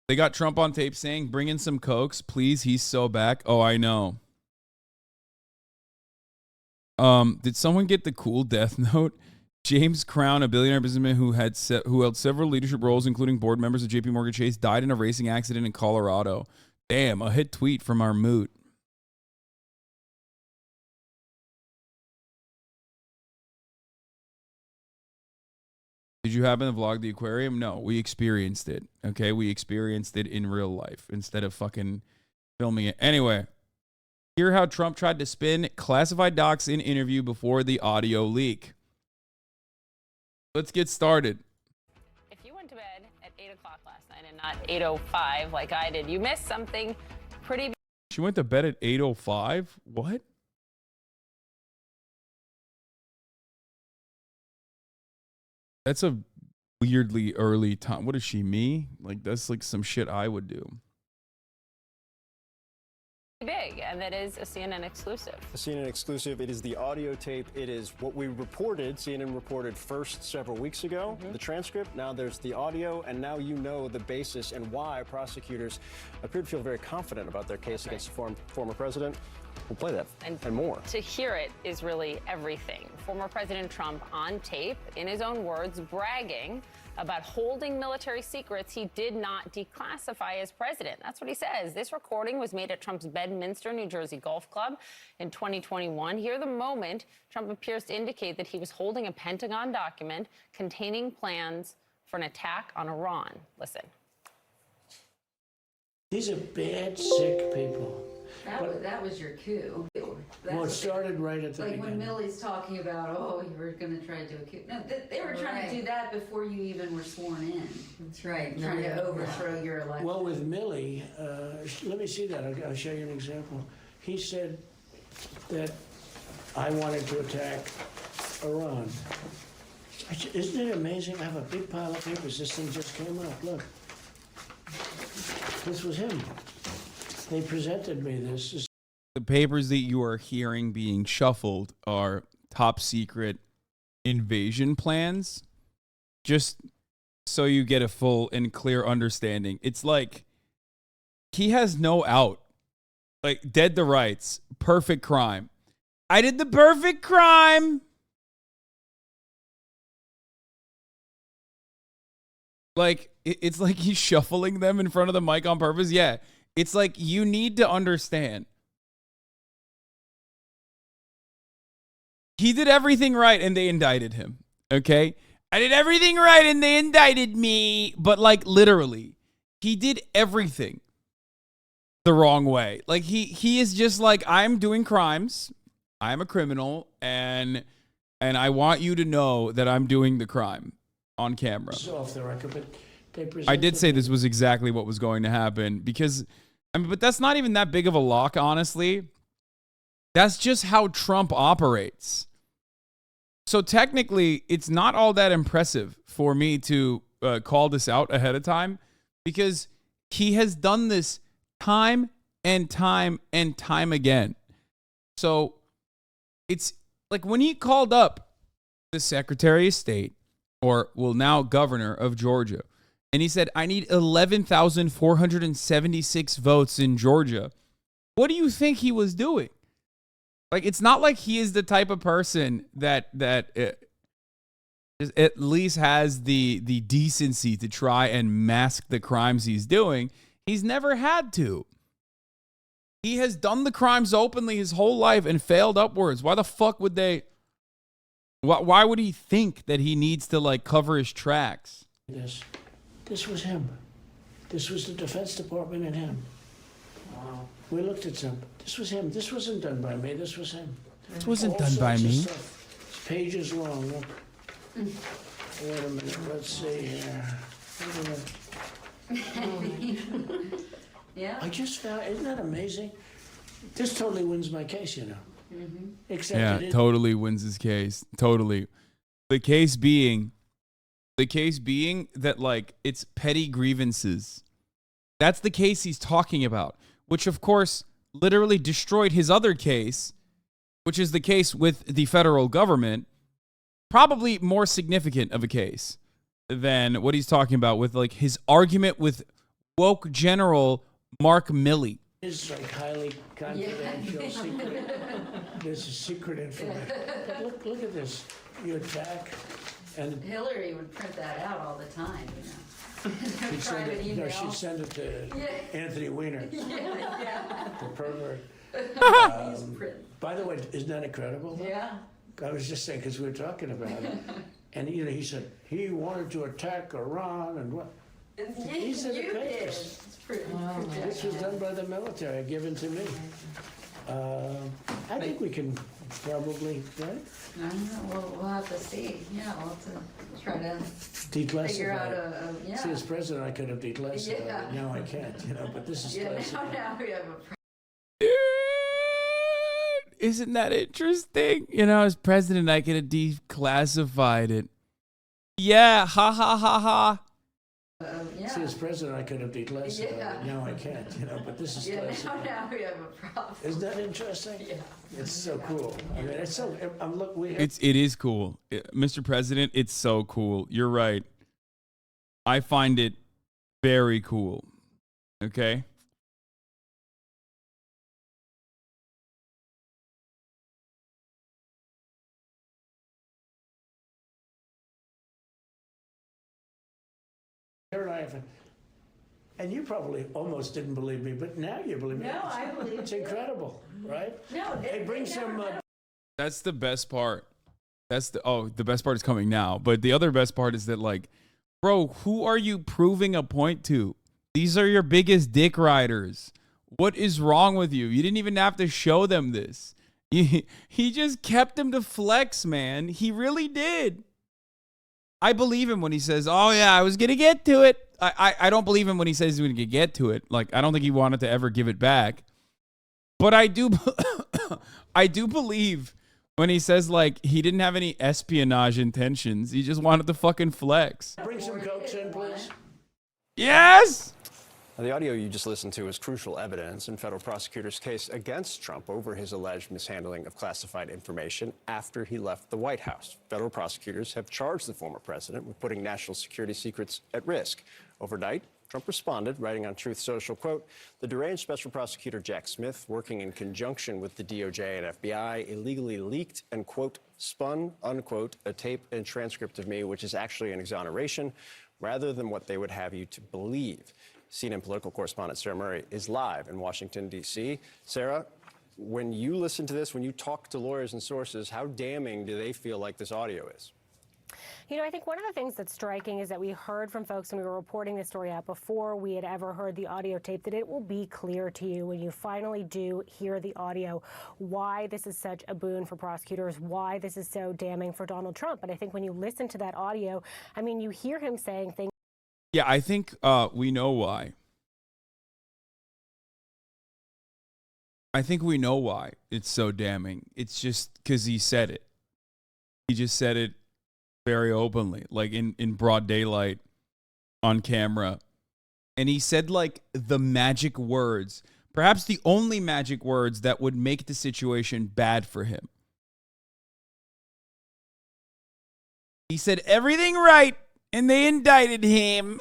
They got Trump on tape saying, bring in some cokes, please. He's so back. Oh, I know. Did someone get the cool death note? James Crown, a billionaire businessman who held several leadership roles, including board members of JP Morgan Chase, died in a racing accident in Colorado. Damn, a hit tweet from our moot. Did you happen to vlog the aquarium? No, we experienced it. Okay, we experienced it in real life instead of fucking filming it. Anyway, hear how Trump tried to spin classified docs in interview before the audio leak. Let's get started. If you went to bed at 8 o'clock last night and not 8:05 like I did, you missed something pretty. She went to bed at 8:05? What? That's a weirdly early time. What is she, me? Like, that's like some shit I would do. Big, and that is a CNN exclusive. A CNN exclusive. It is the audio tape. It is what we reported. CNN reported first several weeks ago. The transcript. Now there's the audio, and now you know the basis and why prosecutors appear to feel very confident about their case against the former president. We'll play that and more. To hear it is really everything. Former President Trump on tape, in his own words, bragging about holding military secrets he did not declassify as president. That's what he says. This recording was made at Trump's Bedminster, New Jersey Golf Club in 2021. Hear the moment Trump appears to indicate that he was holding a Pentagon document containing plans for an attack on Iran. Listen. These are bad, sick people. That was your coup. Well, it started right at the like beginning. when Millie's talking about, oh, you were going to try to do a coup. No, they were trying to do that before you even were sworn in. That's right. Trying to overthrow your election. Well, with Millie, let me see that. I'll show you an example. He said that I wanted to attack Iran. Isn't it amazing? I have a big pile of papers. This thing just came up. Look. This was him. They presented me this. The papers that you are hearing being shuffled are top secret invasion plans. Just so you get a full and clear understanding. It's like he has no out. Like dead to rights. Perfect crime. I did the perfect crime. Like, it's like he's shuffling them in front of the mic on purpose. Yeah. It's like you need to understand. He did everything right and they indicted him. Okay? I did everything right and they indicted me. But like literally, he did everything the wrong way. Like he is just like, I'm doing crimes. I'm a criminal and I want you to know that I'm doing the crime on camera. Off the record, but I did say this was exactly what was going to happen because, I mean, but that's not even that big of a lock, honestly. That's just how Trump operates. So technically, it's not all that impressive for me to call this out ahead of time because he has done this time and time and time again. So it's like when he called up the Secretary of State, or well, now governor of Georgia, and he said, I need 11,476 votes in Georgia. What do you think he was doing? Like, it's not like he is the type of person that at least has the decency to try and mask the crimes he's doing. He's never had to. He has done the crimes openly his whole life and failed upwards. Why the fuck would they? Why would he think that he needs to like cover his tracks? This was him. This was the Defense Department and him. Wow. We looked at some. This was him. This wasn't done by me. This was him. This wasn't done by me. It's pages long. Look. Wait a minute. Let's see here. Yeah. I just found. Isn't that amazing? This totally wins my case, you know. Mm-hmm. Except yeah, totally wins his case. Totally. The case being that like it's petty grievances. That's the case he's talking about, which of course literally destroyed his other case, which is the case with the federal government. Probably more significant of a case than what he's talking about with like his argument with woke general Mark Milley. It's like highly confidential, secret. There's a secret information. But look at this. You attack, and Hillary would print that out all the time, you know. she'd send Private it, email. she'd send it to Anthony Weiner, the pervert. He's print. By the way, isn't that incredible? Yeah. I was just saying, because we were talking about it. And, you know, he said he wanted to attack Iran and what? These are the You did. papers. It's pretty. This was done by the military, given to me. I think we can probably, right? I don't know, we'll have to see. Yeah, we'll have to try to Declassify figure out it. yeah. See, as president, I could have declassified Yeah. it. Now I can't, you know, but this is Yeah, classified. now we have a Dude, isn't that interesting? You know, as president, I could have declassified it. Yeah, ha ha ha ha. yeah. See, as president, I could have declassified Yeah. it. Now I can't, you know, but this is classified. Now we have a problem. Isn't that interesting? Yeah. It's so cool. I mean, it's so. Look, we have, It is cool, Mr. President. It's so cool. You're right. I find it very cool. Okay. and you probably almost didn't believe me, but now you believe me. No, I believe It's you. incredible, right? No, Hey, bring some. That's the best part. The best part is coming now. But the other best part is that, like, bro, who are you proving a point to? These are your biggest dick riders. What is wrong with you? You didn't even have to show them this. He just kept them to flex, man. He really did. I believe him when he says, oh, yeah, I was going to get to it. I don't believe him when he says he's going to get to it. Like, I don't think he wanted to ever give it back. But I do I do believe when he says, like, he didn't have any espionage intentions. He just wanted to fucking flex. Bring some cokes in, please. Yes! Now, the audio you just listened to is crucial evidence in federal prosecutors' case against Trump over his alleged mishandling of classified information after he left the White House. Federal prosecutors have charged the former president with putting national security secrets at risk. Overnight, Trump responded, writing on Truth Social, quote, "The deranged special prosecutor Jack Smith, working in conjunction with the DOJ and FBI, illegally leaked and, quote, spun, unquote, a tape and transcript of me, which is actually an exoneration, rather than what they would have you to believe." CNN political correspondent Sarah Murray is live in Washington, D.C. Sarah, when you listen to this, when you talk to lawyers and sources, how damning do they feel like this audio is? You know, I think one of the things that's striking is that we heard from folks when we were reporting this story out before we had ever heard the audio tape that it will be clear to you when you finally do hear the audio why this is such a boon for prosecutors, why this is so damning for Donald Trump. But I think when you listen to that audio, I mean, you hear him saying things. Yeah, I think we know why. I think we know why it's so damning. It's just because he said it. He just said it very openly, like in broad daylight on camera. And he said, like, the magic words, perhaps the only magic words that would make the situation bad for him. He said everything right. And they indicted him.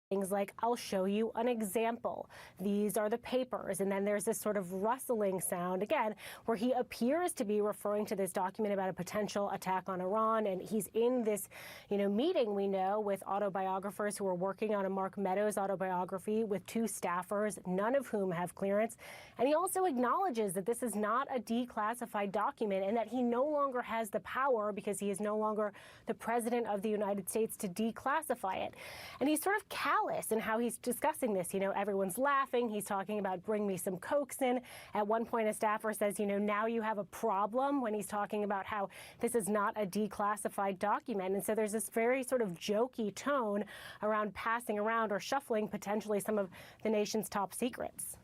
Things like, I'll show you an example. These are the papers. And then there's this sort of rustling sound, again, where he appears to be referring to this document about a potential attack on Iran. And he's in this, meeting, we know, with autobiographers who are working on a Mark Meadows autobiography with two staffers, none of whom have clearance. And he also acknowledges that this is not a declassified document and that he no longer has the power, because he is no longer the president of the United States, to declassify it. And he's sort of callous in how he's discussing this. Everyone's laughing. He's talking about bring me some Cokes in. At one point, a staffer says, now you have a problem, when he's talking about how this is not a declassified document. And so there's this very sort of jokey tone around passing around or shuffling potentially some of the nation's top secrets.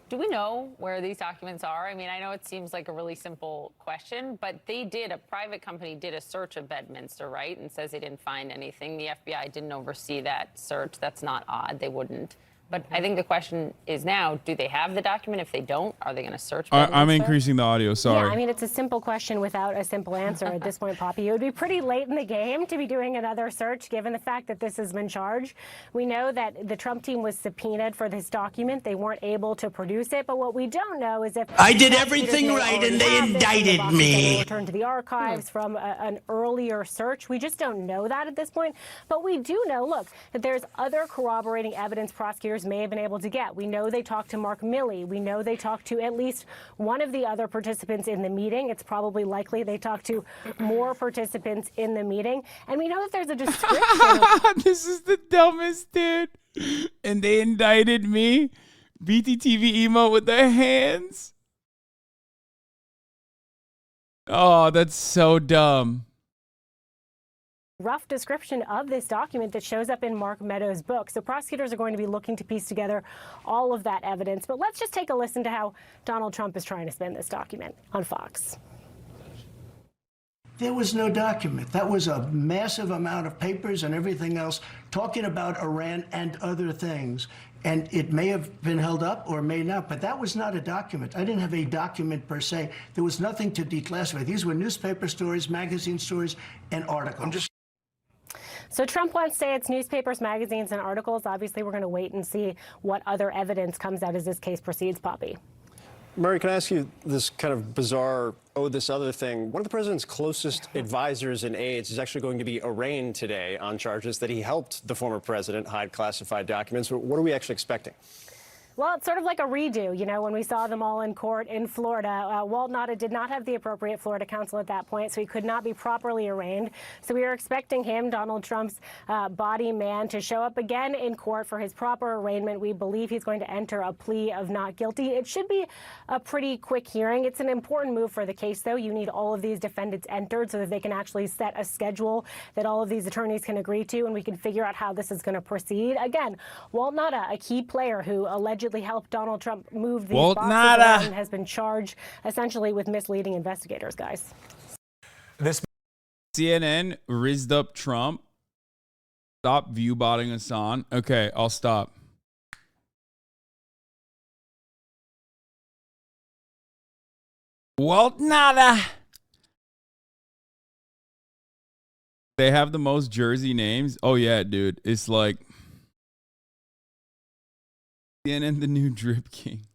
Do we know where these documents are? I mean, I know it seems like a really simple question, but a private company did a search of Bedminster, right? And says they didn't find anything. The FBI didn't oversee that search. That's not odd. They wouldn't. But I think the question is now, do they have the document? If they don't, are they going to search? I'm increasing the audio. Sorry. Yeah, I mean, it's a simple question without a simple answer at this point, Poppy. It would be pretty late in the game to be doing another search, given the fact that this has been charged. We know that the Trump team was subpoenaed for this document. They weren't able to produce it. But what we don't know is if I did everything right and they indicted me. Returned to the archives from an earlier search. We just don't know that at this point. But we do know, look, that there's other corroborating evidence prosecutors may have been able to get. We know they talked to Mark Milley. We know they talked to at least one of the other participants in the meeting. It's probably likely they talked to more participants in the meeting. And we know that there's a description. This is the dumbest, dude. And they indicted me. BTTV emote with their hands. Oh, that's so dumb. Rough description of this document that shows up in Mark Meadows' book. So prosecutors are going to be looking to piece together all of that evidence. But let's just take a listen to how Donald Trump is trying to spin this document on Fox. There was no document. That was a massive amount of papers and everything else talking about Iran and other things. And it may have been held up or may not, but that was not a document. I didn't have a document per se. There was nothing to declassify. These were newspaper stories, magazine stories, and articles. So Trump wants to say it's newspapers, magazines, and articles. Obviously, we're going to wait and see what other evidence comes out as this case proceeds, Poppy. Murray, can I ask you this kind of bizarre, this other thing? One of the president's closest advisors and aides is actually going to be arraigned today on charges that he helped the former president hide classified documents. What are we actually expecting? Well, it's sort of like a redo, you know, when we saw them all in court in Florida. Walt Nauta did not have the appropriate Florida counsel at that point, so he could not be properly arraigned. So we are expecting him, Donald Trump's body man, to show up again in court for his proper arraignment. We believe he's going to enter a plea of not guilty. It should be a pretty quick hearing. It's an important move for the case, though. You need all of these defendants entered so that they can actually set a schedule that all of these attorneys can agree to, and we can figure out how this is going to proceed. Again, Walt Nauta, a key player who allegedly helped Donald Trump move these boxes around, has been charged essentially with misleading investigators, guys. This CNN rizzed up Trump. Stop view botting Hasan. Okay, I'll stop. Walt Nauta. They have the most Jersey names. Oh yeah, dude. It's like CNN, the new drip king.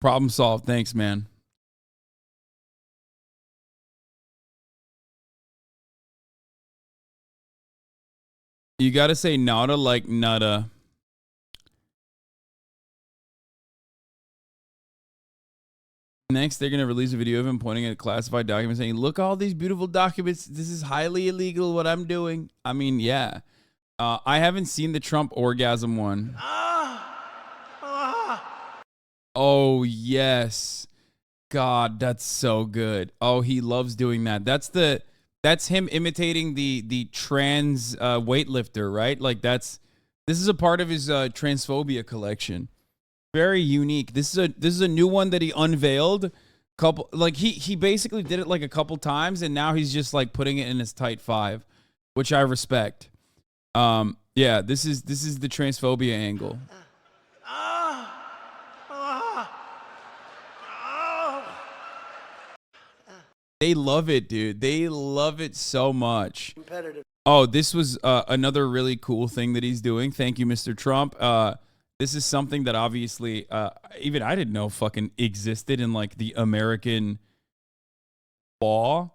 Problem solved. Thanks, man. You got to say Nauta like Nutta. Next, they're going to release a video of him pointing at classified documents saying, look, all these beautiful documents. This is highly illegal what I'm doing. I mean, yeah. I haven't seen the Trump orgasm one. Oh, yes. God, that's so good. Oh, he loves doing that. That's him imitating the trans weightlifter, right? Like this is a part of his transphobia collection. Very unique. This is a new one that he unveiled. He basically did it like a couple times, and now he's just like putting it in his tight five, which I respect. Yeah, this is the transphobia angle. They love it, dude. They love it so much. Oh, this was another really cool thing that he's doing. Thank you, Mr. Trump. This is something that obviously even I didn't know fucking existed in like the American law.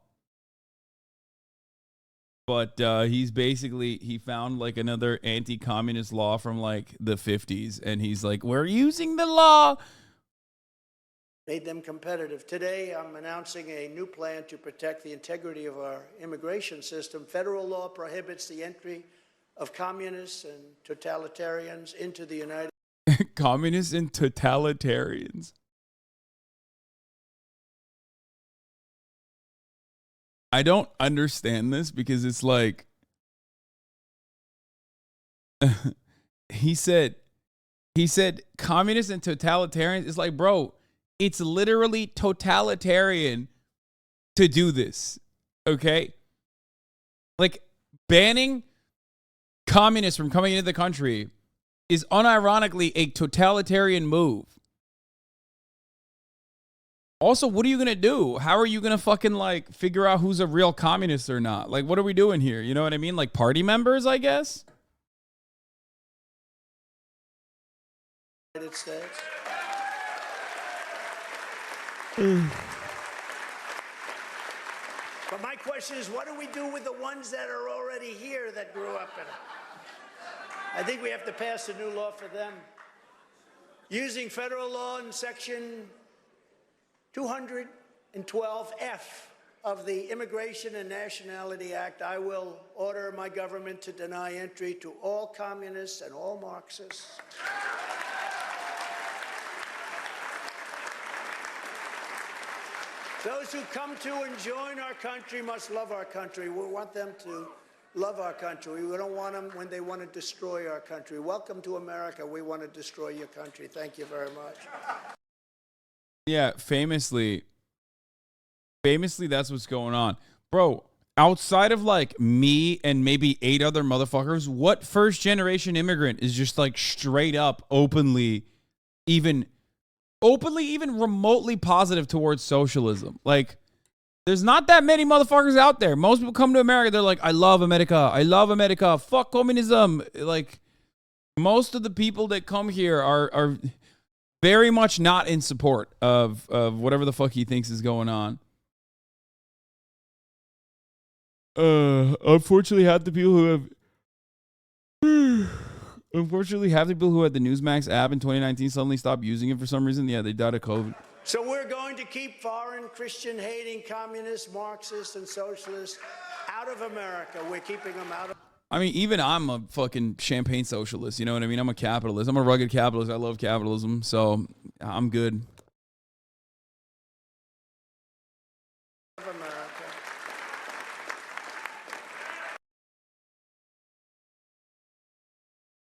But he found like another anti-communist law from like the 50s. And he's like, we're using the law. Made them competitive. Today, I'm announcing a new plan to protect the integrity of our immigration system. Federal law prohibits the entry of communists and totalitarians into the United States. Communists and totalitarians. I don't understand this because it's like he said communists and totalitarians. It's like, bro, it's literally totalitarian to do this. Okay? Like banning communists from coming into the country is unironically a totalitarian move. Also, what are you going to do? How are you going to fucking like figure out who's a real communist or not? Like, what are we doing here? You know what I mean? Like party members, I guess? United States. But my question is, what do we do with the ones that are already here that grew up in it? I think we have to pass a new law for them. Using federal law in section 212F of the Immigration and Nationality Act, I will order my government to deny entry to all communists and all Marxists. Those who come to and join our country must love our country. We want them to love our country. We don't want them when they want to destroy our country. Welcome to America. We want to destroy your country. Thank you very much. Yeah, famously, that's what's going on. Bro, outside of like me and maybe 8 other motherfuckers, what first generation immigrant is just like straight up openly even remotely positive towards socialism? Like, there's not that many motherfuckers out there. Most people come to America, they're like, I love America, fuck communism. Like, most of the people that come here are very much not in support of whatever the fuck he thinks is going on. Unfortunately, half the people who had the Newsmax app in 2019 suddenly stopped using it for some reason. Yeah, they died of COVID. So we're going to keep foreign Christian-hating communists, Marxists, and socialists out of America. We're keeping them out of... I mean, even I'm a fucking champagne socialist. You know what I mean? I'm a capitalist. I'm a rugged capitalist. I love capitalism, so I'm good.